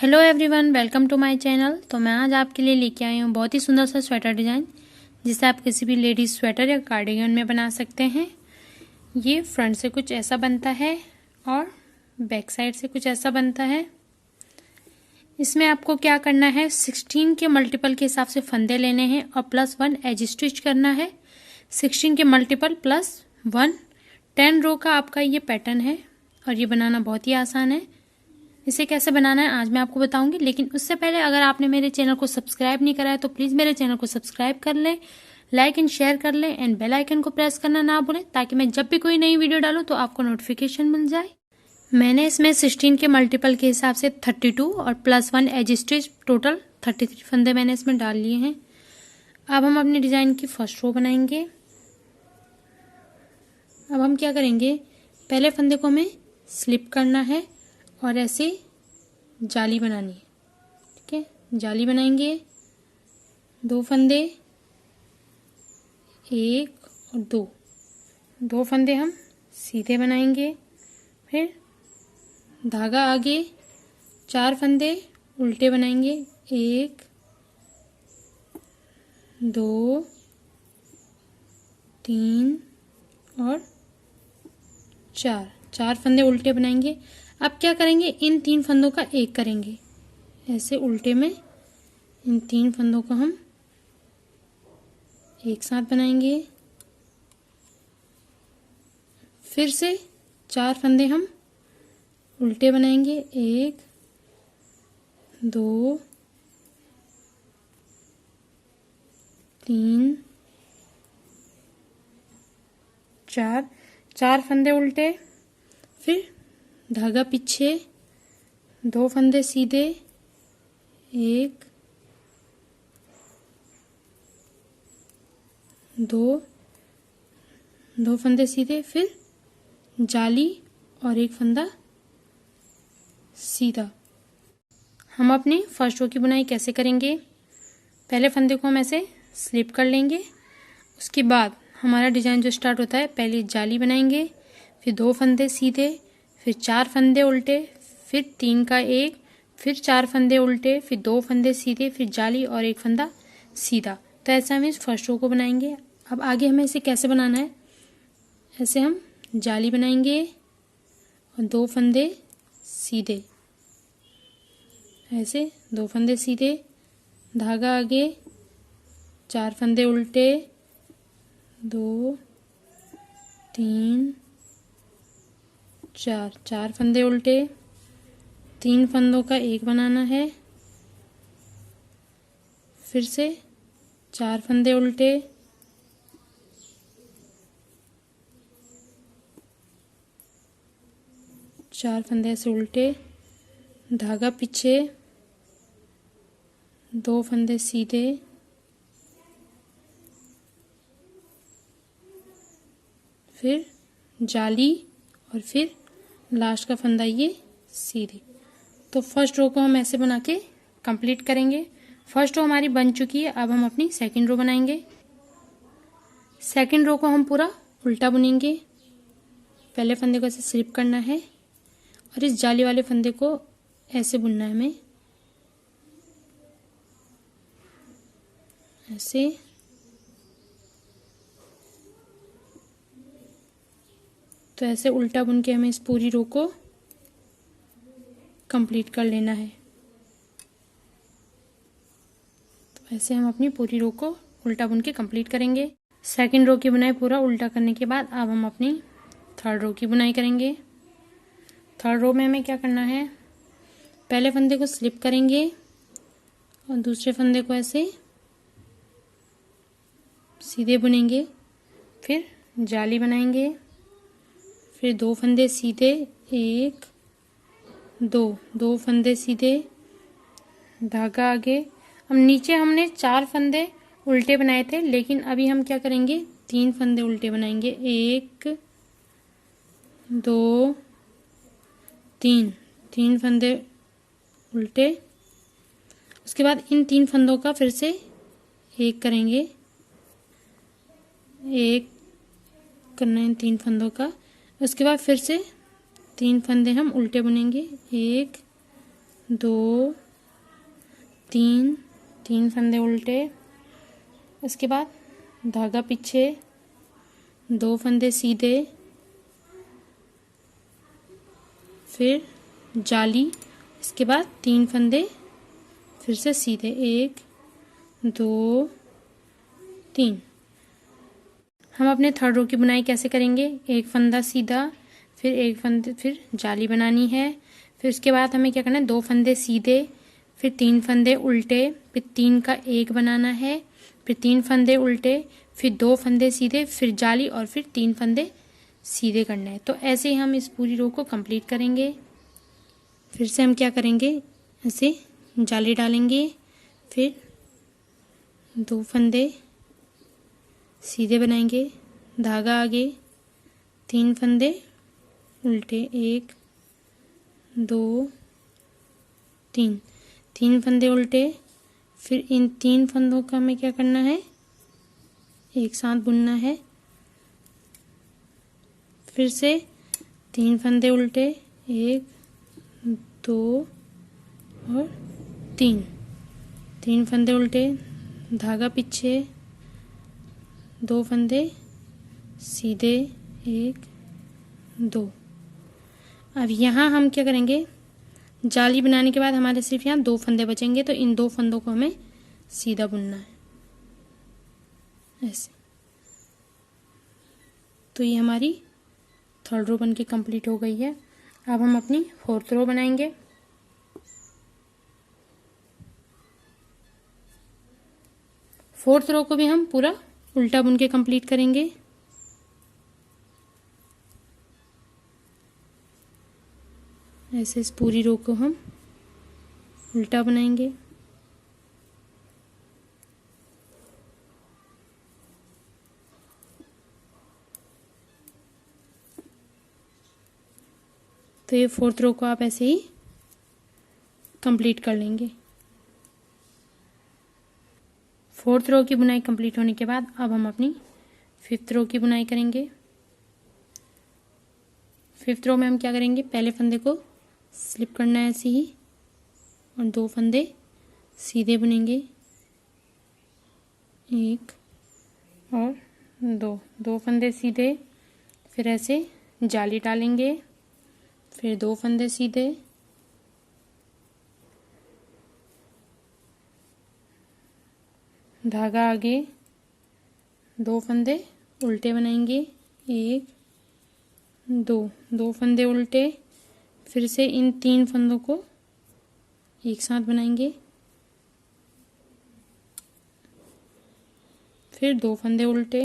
Hello everyone, welcome to my channel. तो मैं आज आपके लिए लेके आई हूँ बहुत ही सुंदर सा स्वेटर डिज़ाइन, जिसे आप किसी भी लेडीज़ स्वेटर या कार्डिगन में बना सकते हैं। ये फ्रंट से कुछ ऐसा बनता है और बैक साइड से कुछ ऐसा बनता है। इसमें आपको क्या करना है, 16 के मल्टीपल के हिसाब से फंदे लेने हैं और +1 एज स्टिच करना है। 16 के मल्टीपल +1, 10 रो का आपका ये पैटर्न है और ये बनाना बहुत ही आसान है। इसे कैसे बनाना है आज मैं आपको बताऊंगी, लेकिन उससे पहले अगर आपने मेरे चैनल को सब्सक्राइब नहीं करा है तो प्लीज़ मेरे चैनल को सब्सक्राइब कर लें, लाइक एंड शेयर कर लें एंड बेल आइकन को प्रेस करना ना भूलें, ताकि मैं जब भी कोई नई वीडियो डालूं तो आपको नोटिफिकेशन मिल जाए। मैंने इसमें 16 के मल्टीपल के हिसाब से 32 और +1 एज स्टिच टोटल 33 फंदे मैंने इसमें डाल लिए हैं। अब हम अपने डिज़ाइन की फर्स्ट रो बनाएंगे। अब हम क्या करेंगे, पहले फंदे को हमें स्लिप करना है और ऐसे जाली बनानी है। ठीक है, जाली बनाएंगे। 2 फंदे, 1 और 2 फंदे हम सीधे बनाएंगे। फिर धागा आगे, 4 फंदे उल्टे बनाएंगे। 1 2 3 और 4 फंदे उल्टे बनाएंगे। अब क्या करेंगे, इन 3 फंदों का एक करेंगे, ऐसे उल्टे में इन 3 फंदों को हम एक साथ बनाएंगे। फिर से 4 फंदे हम उल्टे बनाएंगे। 1 2 3 4 फंदे उल्टे। फिर धागा पीछे, 2 फंदे सीधे, 1 2 फंदे सीधे, फिर जाली और 1 फंदा सीधा। हम अपनी फर्स्ट रो की बुनाई कैसे करेंगे, पहले फंदे को हम ऐसे स्लिप कर लेंगे। उसके बाद हमारा डिज़ाइन जो स्टार्ट होता है, पहले जाली बनाएंगे, फिर 2 फंदे सीधे, फिर 4 फंदे उल्टे, फिर 3 का 1, फिर 4 फंदे उल्टे, फिर 2 फंदे सीधे, फिर जाली और 1 फंदा सीधा। तो ऐसे हम इस फर्स्ट रो को बनाएंगे। अब आगे हमें इसे कैसे बनाना है, ऐसे हम जाली बनाएंगे और 2 फंदे सीधे, ऐसे 2 फंदे सीधे, धागा आगे, 4 फंदे उल्टे, 2 3 4 फंदे उल्टे, 3 फंदों का एक बनाना है। फिर से 4 फंदे उल्टे, 4 फंदे ऐसे उल्टे, धागा पीछे, 2 फंदे सीधे, फिर जाली और फिर लास्ट का फंदा ये सीधे। तो फर्स्ट रो को हम ऐसे बना के कंप्लीट करेंगे। फर्स्ट रो हमारी बन चुकी है। अब हम अपनी सेकंड रो बनाएंगे। सेकंड रो को हम पूरा उल्टा बुनेंगे। पहले फंदे को ऐसे स्लिप करना है और इस जाली वाले फंदे को ऐसे बुनना है हमें, ऐसे। तो ऐसे उल्टा बुन के हमें इस पूरी रो को कंप्लीट कर लेना है। तो ऐसे हम अपनी पूरी रो को उल्टा बुन के कंप्लीट करेंगे। सेकंड रो की बुनाई पूरा उल्टा करने के बाद अब हम अपनी थर्ड रो की बुनाई करेंगे। थर्ड रो में हमें क्या करना है, पहले फंदे को स्लिप करेंगे और दूसरे फंदे को ऐसे सीधे बुनेंगे। फिर जाली बनाएंगे, फिर 2 फंदे सीधे, 1 2 फंदे सीधे, धागा आगे। हम नीचे हमने 4 फंदे उल्टे बनाए थे, लेकिन अभी हम क्या करेंगे, 3 फंदे उल्टे बनाएंगे। 1 2 3 फंदे उल्टे। उसके बाद इन 3 फंदों का फिर से एक करेंगे, एक करना है इन 3 फंदों का। उसके बाद फिर से 3 फंदे हम उल्टे बुनेंगे, 1 2 3, 3 फंदे उल्टे। उसके बाद धागा पीछे, 2 फंदे सीधे, फिर जाली, इसके बाद 3 फंदे फिर से सीधे, 1 2 3। हम अपने थर्ड रो की बुनाई कैसे करेंगे? एक फंदा सीधा, फिर एक फंदे, फिर जाली बनानी है। फिर उसके बाद हमें क्या करना है, 2 फंदे सीधे, फिर 3 फंदे उल्टे, फिर 3 का 1 बनाना है, फिर 3 फंदे उल्टे, फिर 2 फंदे सीधे, फिर जाली और फिर 3 फंदे सीधे करना है। तो ऐसे ही हम इस पूरी रो को कंप्लीट करेंगे। फिर से हम क्या करेंगे, ऐसे जाली डालेंगे, फिर 2 फंदे सीधे बनाएंगे, धागा आगे, 3 फंदे उल्टे, 1 2 3, 3 फंदे उल्टे। फिर इन 3 फंदों का हमें क्या करना है, एक साथ बुनना है। फिर से 3 फंदे उल्टे, 1 2 और 3, 3 फंदे उल्टे, धागा पीछे, 2 फंदे सीधे, 1 2। अब यहाँ हम क्या करेंगे, जाली बनाने के बाद हमारे सिर्फ यहाँ 2 फंदे बचेंगे, तो इन 2 फंदों को हमें सीधा बुनना है ऐसे। तो ये हमारी थर्ड रो बन के कंप्लीट हो गई है। अब हम अपनी फोर्थ रो बनाएंगे। फोर्थ रो को भी हम पूरा उल्टा बुन के कंप्लीट करेंगे। ऐसे इस पूरी रो को हम उल्टा बनाएंगे। तो ये फोर्थ रो को आप ऐसे ही कंप्लीट कर लेंगे। फोर्थ रो की बुनाई कंप्लीट होने के बाद अब हम अपनी फिफ्थ रो की बुनाई करेंगे। फिफ्थ रो में हम क्या करेंगे, पहले फंदे को स्लिप करना है ऐसे ही, और 2 फंदे सीधे बुनेंगे, 1 और 2, 2 फंदे सीधे, फिर ऐसे जाली डालेंगे, फिर 2 फंदे सीधे, धागा आगे, 2 फंदे उल्टे बनाएंगे, 1 2, 2 फंदे उल्टे, फिर से इन 3 फंदों को एक साथ बनाएंगे, फिर 2 फंदे उल्टे,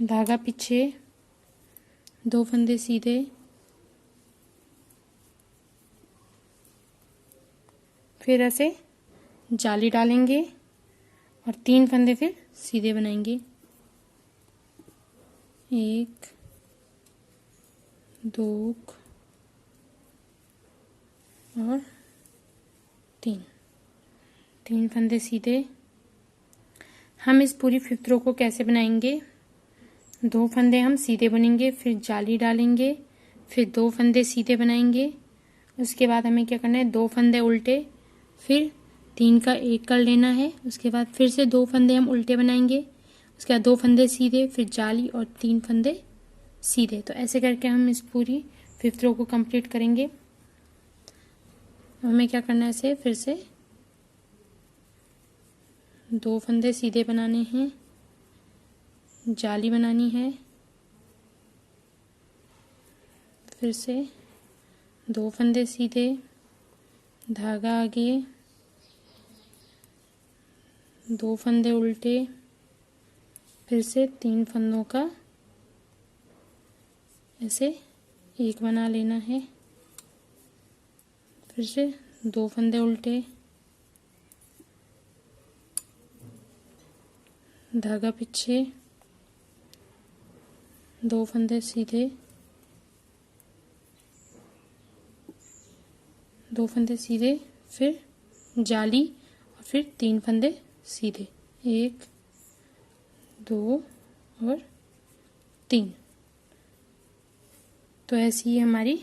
धागा पीछे, 2 फंदे सीधे, फिर ऐसे जाली डालेंगे और 3 फंदे फिर सीधे बनाएंगे, 1 2 और 3, 3 फंदे सीधे। हम इस पूरी फिफ्थ रो को कैसे बनाएंगे, 2 फंदे हम सीधे बुनेंगे, फिर जाली डालेंगे, फिर 2 फंदे सीधे बनाएंगे। उसके बाद हमें क्या करना है, 2 फंदे उल्टे, फिर 3 का 1 कर लेना है। उसके बाद फिर से 2 फंदे हम उल्टे बनाएंगे, उसके बाद 2 फंदे सीधे, फिर जाली और 3 फंदे सीधे। तो ऐसे करके हम इस पूरी फिफ्थ रो को कंप्लीट करेंगे। हमें क्या करना है, ऐसे फिर से 2 फंदे सीधे बनाने हैं, जाली बनानी है, फिर से 2 फंदे सीधे, धागा आगे, 2 फंदे उल्टे, फिर से 3 फंदों का ऐसे एक बना लेना है, फिर से 2 फंदे उल्टे, धागा पीछे, 2 फंदे सीधे, 2 फंदे सीधे, फिर जाली और फिर 3 फंदे सीधे, 1 2 और 3। तो ऐसी ही हमारी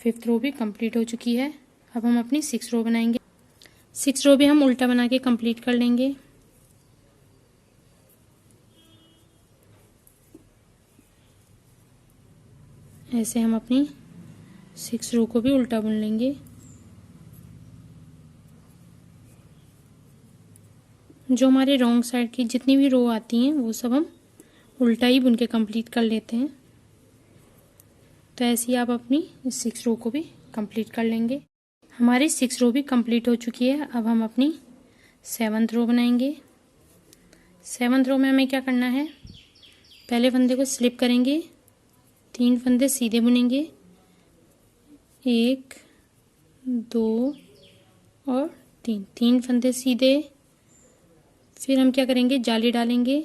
5th रो भी कंप्लीट हो चुकी है। अब हम अपनी 6th रो बनाएंगे। 6th रो भी हम उल्टा बना के कंप्लीट कर लेंगे। ऐसे हम अपनी 6th रो को भी उल्टा बुन लेंगे। जो हमारे रॉन्ग साइड की जितनी भी रो आती हैं वो सब हम उल्टा ही बुन के कंप्लीट कर लेते हैं। तो ऐसे ही आप अपनी 6th रो को भी कंप्लीट कर लेंगे। हमारी 6th रो भी कंप्लीट हो चुकी है। अब हम अपनी 7th रो बनाएंगे। 7th रो में हमें क्या करना है, पहले फंदे को स्लिप करेंगे, 3 फंदे सीधे बुनेंगे, 1 2 और 3 फंदे सीधे। फिर हम क्या करेंगे, जाली डालेंगे,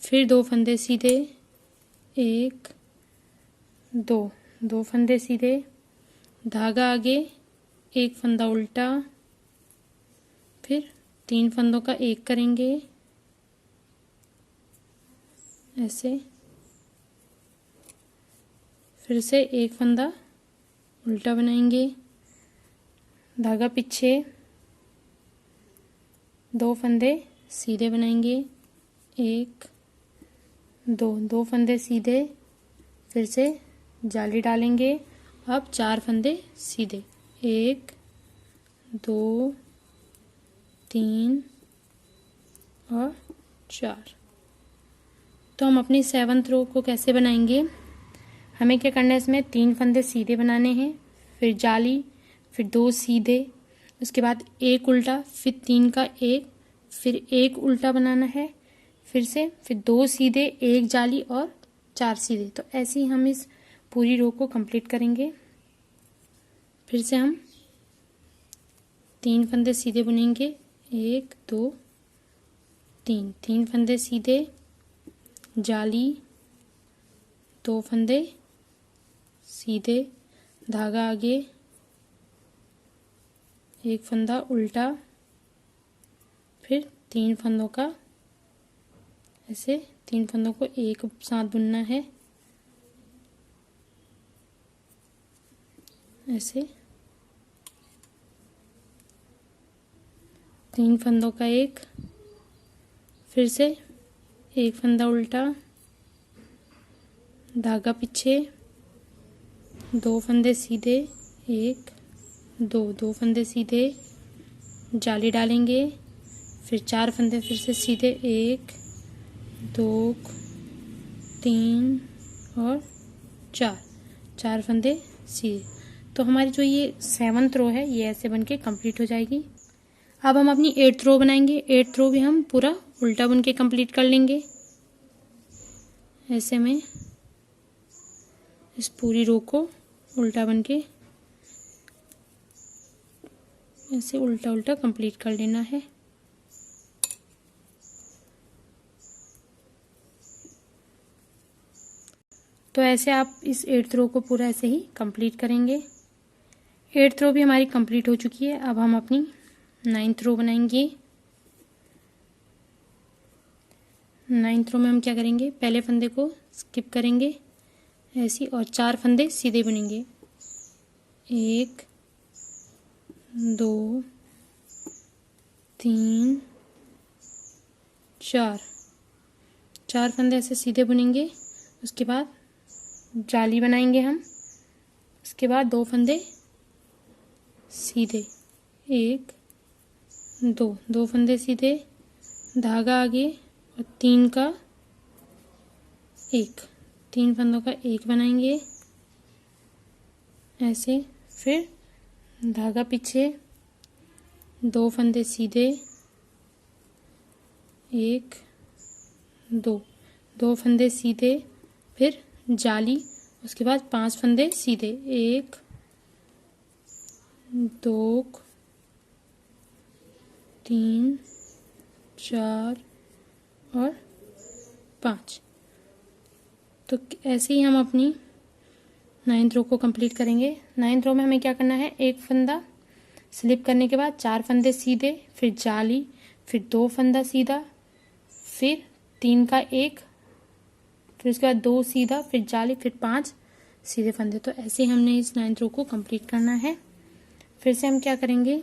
फिर 2 फंदे सीधे, 1 2 फंदे सीधे, धागा आगे, 1 फंदा उल्टा, फिर 3 फंदों का 1 करेंगे ऐसे, फिर से 1 फंदा उल्टा बनाएंगे, धागा पीछे, 2 फंदे सीधे बनाएंगे, 1 2 फंदे सीधे, फिर से जाली डालेंगे। अब 4 फंदे सीधे, 1 2 3 और 4। तो हम अपनी 7th रो को कैसे बनाएंगे, हमें क्या करना है, इसमें 3 फंदे सीधे बनाने हैं, फिर जाली, फिर 2 सीधे, उसके बाद 1 उल्टा, फिर 3 का 1, फिर 1 उल्टा बनाना है, फिर 2 सीधे, 1 जाली और 4 सीधे। तो ऐसे ही हम इस पूरी रो को कंप्लीट करेंगे। फिर से हम 3 फंदे सीधे बुनेंगे, 1 2 3 फंदे सीधे, जाली, 2 फंदे सीधे, धागा आगे, 1 फंदा उल्टा, फिर 3 फंदों का ऐसे 3 फंदों को एक साथ बुनना है ऐसे, 3 फंदों का 1, फिर से 1 फंदा उल्टा, धागा पीछे, 2 फंदे सीधे, 1 2 फंदे सीधे, जाली डालेंगे, फिर 4 फंदे फिर से सीधे, 1 2 3 और 4 फंदे सीधे। तो हमारी जो ये 7th रो है ये ऐसे बन के कंप्लीट हो जाएगी। अब हम अपनी 8th रो बनाएंगे। 8th रो भी हम पूरा उल्टा बुन के कंप्लीट कर लेंगे। ऐसे में इस पूरी रो को उल्टा बन के ऐसे उल्टा उल्टा कंप्लीट कर लेना है। तो ऐसे आप इस 8th रो को पूरा ऐसे ही कंप्लीट करेंगे। 8th रो भी हमारी कंप्लीट हो चुकी है। अब हम अपनी 9th रो बनाएंगे। 9th रो में हम क्या करेंगे, पहले फंदे को स्किप करेंगे ऐसी और 4 फंदे सीधे बुनेंगे, 1 2 3 4 फंदे ऐसे सीधे बुनेंगे। उसके बाद जाली बनाएंगे हम, उसके बाद 2 फंदे सीधे, 1 2 फंदे सीधे, धागा आगे और 3 का 1, 3 फंदों का 1 बनाएंगे ऐसे, फिर धागा पीछे, 2 फंदे सीधे, 1 2 फंदे सीधे, फिर जाली, उसके बाद 5 फंदे सीधे, 1 2 3 4 और 5। तो ऐसे ही हम अपनी 9th रो को कंप्लीट करेंगे। 9th रो में हमें क्या करना है, 1 फंदा स्लिप करने के बाद 4 फंदे सीधे, फिर जाली, फिर 2 फंदा सीधा, फिर 3 का 1 फिर उसके बाद 2 सीधा, फिर जाली, फिर 5 सीधे फंदे। तो ऐसे हमने इस 9th रो को कंप्लीट करना है। फिर से हम क्या करेंगे,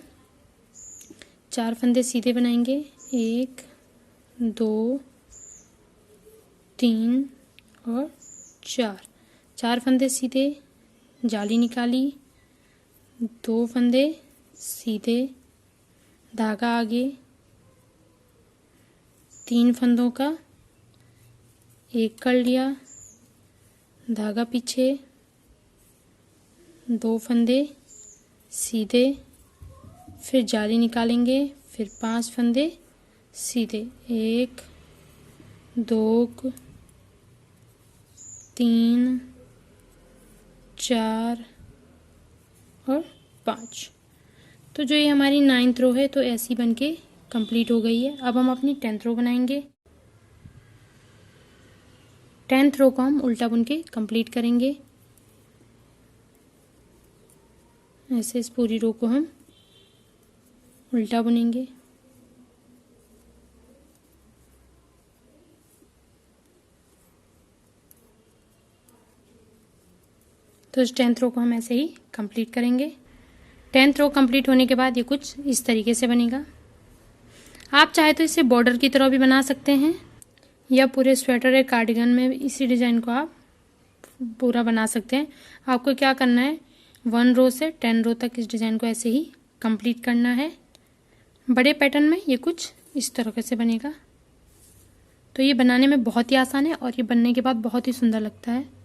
4 फंदे सीधे बनाएंगे, 1 2 3 और 4 फंदे सीधे, जाली निकाली, 2 फंदे सीधे, धागा आगे, 3 फंदों का 1 कर लिया, धागा पीछे, 2 फंदे सीधे, फिर जाली निकालेंगे, फिर 5 फंदे सीधे, 1 2 3 4 और 5। तो जो ये हमारी 9th रो है तो ऐसी बन के कंप्लीट हो गई है। अब हम अपनी 10th रो बनाएंगे। 10th रो को हम उल्टा बुन के कंप्लीट करेंगे। ऐसे इस पूरी रो को हम उल्टा बुनेंगे। तो इस 10th रो को हम ऐसे ही कंप्लीट करेंगे। 10th रो कंप्लीट होने के बाद ये कुछ इस तरीके से बनेगा। आप चाहे तो इसे बॉर्डर की तरह भी बना सकते हैं, या पूरे स्वेटर या कार्डिगन में इसी डिज़ाइन को आप पूरा बना सकते हैं। आपको क्या करना है, 1 रो से 10 रो तक इस डिज़ाइन को ऐसे ही कंप्लीट करना है। बड़े पैटर्न में ये कुछ इस तरह से बनेगा। तो ये बनाने में बहुत ही आसान है और ये बनने के बाद बहुत ही सुंदर लगता है।